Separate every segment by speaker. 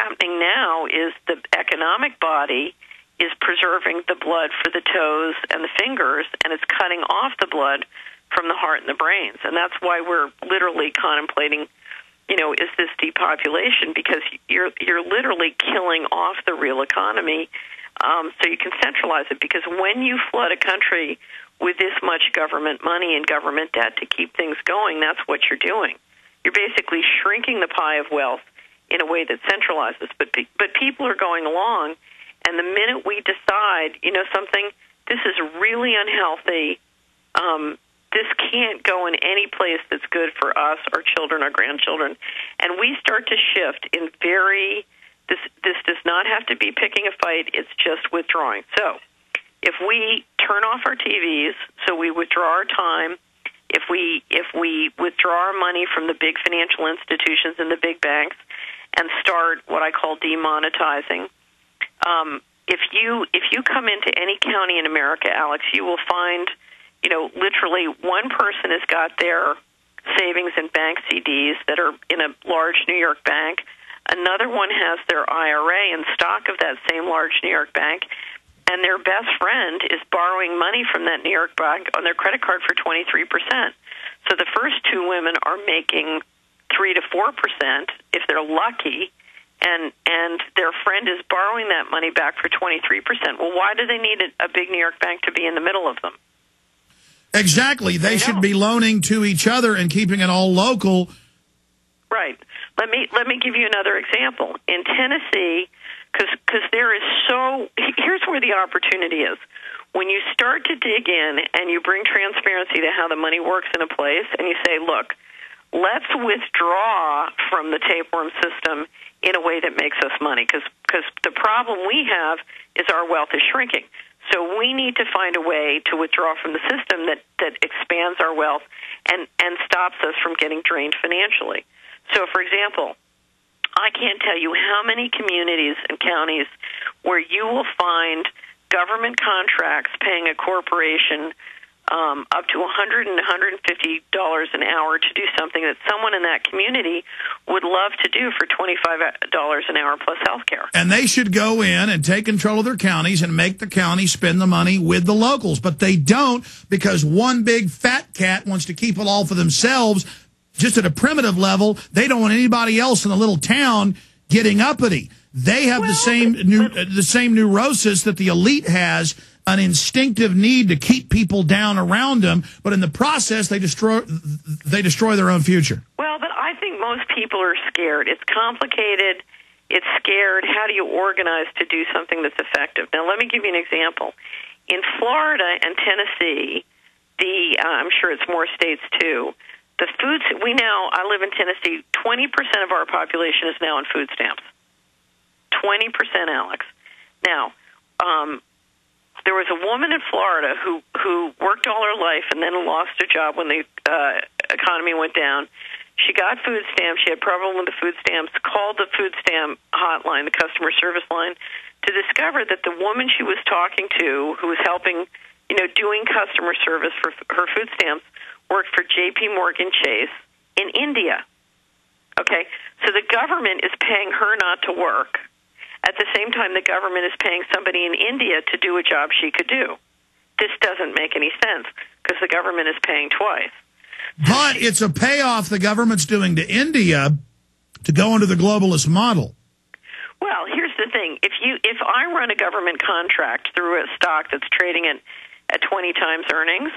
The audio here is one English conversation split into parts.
Speaker 1: happening now is the economic body is preserving the blood for the toes and the fingers, and it's cutting off the blood from the heart and the brains. And that's why we're literally contemplating, is this depopulation? Because you're literally killing off the real economy, so you can centralize it. Because when you flood a country with this much government money and government debt to keep things going, that's what you're doing. You're basically shrinking the pie of wealth in a way that centralizes. But people are going along, and the minute we decide, something, this is really unhealthy, this can't go in any place that's good for us, our children, our grandchildren, and we start to shift in this does not have to be picking a fight, it's just withdrawing. So if we turn off our TVs, so we withdraw our time, if we withdraw our money from the big financial institutions and the big banks and start what I call demonetizing, if you come into any county in America, Alex, you will find, literally one person has got their savings and bank CDs that are in a large New York bank. Another one has their IRA in stock of that same large New York bank, and their best friend is borrowing money from that New York bank on their credit card for 23%. So the first two women are making 3 to 4% if they're lucky, and their friend is borrowing that money back for 23%. Well, why do they need a big New York bank to be in the middle of them?
Speaker 2: Exactly. They should be loaning to each other and keeping it all local.
Speaker 1: Right. Let me give you another example. In Tennessee, because there is here's where the opportunity is. When you start to dig in and you bring transparency to how the money works in a place, and you say, look, let's withdraw from the tapeworm system in a way that makes us money, because the problem we have is our wealth is shrinking. So we need to find a way to withdraw from the system that expands our wealth and stops us from getting drained financially. So, for example, I can't tell you how many communities and counties where you will find government contracts paying a corporation up to $100 and $150 an hour to do something that someone in that community would love to do for $25 an hour plus health care.
Speaker 2: And they should go in and take control of their counties and make the county spend the money with the locals. But they don't, because one big fat cat wants to keep it all for themselves. Just at a primitive level, they don't want anybody else in the little town getting uppity. They have the same neurosis that the elite has, an instinctive need to keep people down around them, but in the process, they destroy their own future.
Speaker 1: Well, but I think most people are scared. It's complicated. It's scared. How do you organize to do something that's effective? Now, let me give you an example. In Florida and Tennessee, I'm sure it's more states too, the foods I live in Tennessee, 20% of our population is now on food stamps. 20%, Alex. Now, there was a woman in Florida who worked all her life and then lost her job when the economy went down. She got food stamps. She had a problem with the food stamps, called the food stamp hotline, the customer service line, to discover that the woman she was talking to, who was helping, doing customer service for her food stamps, worked for J.P. Morgan Chase in India. Okay, so the government is paying her not to work. At the same time, the government is paying somebody in India to do a job she could do. This doesn't make any sense because the government is paying twice.
Speaker 2: But it's a payoff the government's doing to India to go into the globalist model.
Speaker 1: Well, here's the thing. If I run a government contract through a stock that's trading at 20 times earnings,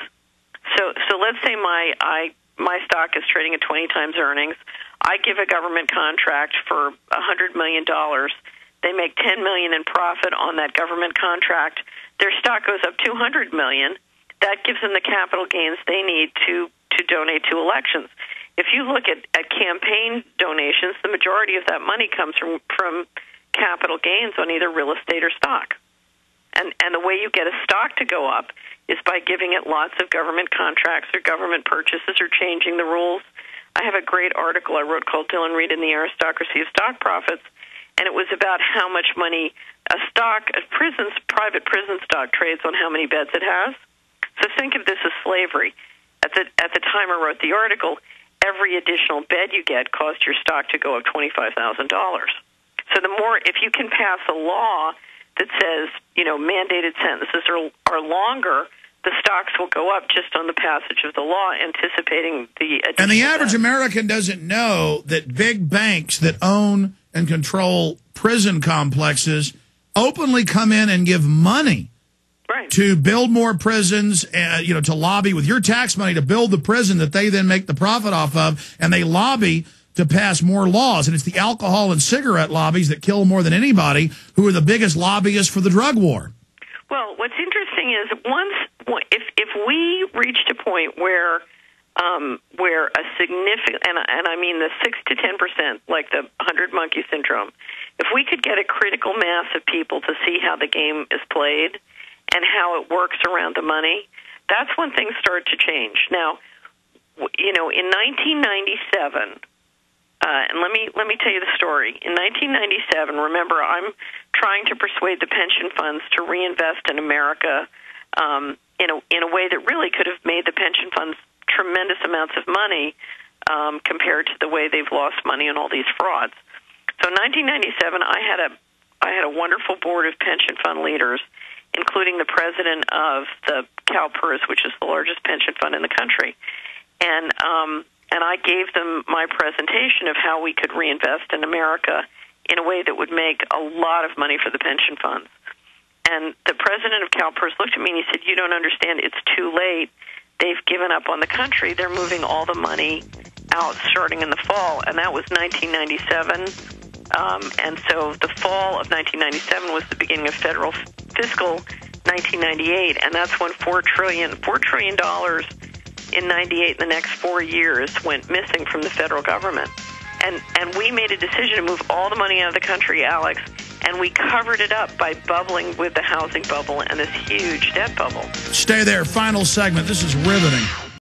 Speaker 1: so let's say my stock is trading at 20 times earnings, I give a government contract for $100 million. They make $10 million in profit on that government contract. Their stock goes up $200 million. That gives them the capital gains they need to donate to elections. If you look at campaign donations, the majority of that money comes from capital gains on either real estate or stock. And the way you get a stock to go up is by giving it lots of government contracts or government purchases or changing the rules. I have a great article I wrote called Dillon Read and the Aristocracy of Stock Profits, and it was about how much money private prison stock trades on how many beds it has. So think of this as slavery. At the time I wrote the article, every additional bed you get caused your stock to go up $25,000. So the more, if you can pass a law that says, mandated sentences are longer, the stocks will go up just on the passage of the law, anticipating the additional
Speaker 2: And the average
Speaker 1: death.
Speaker 2: American doesn't know that big banks that own and control prison complexes openly come in and give money to build more prisons, to lobby with your tax money to build the prison that they then make the profit off of, and they lobby to pass more laws. And it's the alcohol and cigarette lobbies that kill more than anybody, who are the biggest lobbyists for the drug war.
Speaker 1: Well, what's interesting is if we reached a point where a significant, and I mean the 6 to 10%, like the 100 monkey syndrome, if we could get a critical mass of people to see how the game is played and how it works around the money, that's when things start to change. Now, in 1997, and let me tell you the story. In 1997, remember, I'm trying to persuade the pension funds to reinvest in America in a way that really could have made the pension funds tremendous amounts of money compared to the way they've lost money on all these frauds. So in 1997, I had a wonderful board of pension fund leaders, including the president of the CalPERS, which is the largest pension fund in the country, and I gave them my presentation of how we could reinvest in America in a way that would make a lot of money for the pension funds. And the president of CalPERS looked at me and he said, "You don't understand. It's too late. They've given up on the country. They're moving all the money out starting in the fall." And that was 1997. And so the fall of 1997 was the beginning of federal fiscal 1998. And that's when $4 trillion in 98 in the next 4 years went missing from the federal government. And we made a decision to move all the money out of the country, Alex, and we covered it up by bubbling with the housing bubble and this huge debt bubble.
Speaker 2: Stay there. Final segment. This is riveting.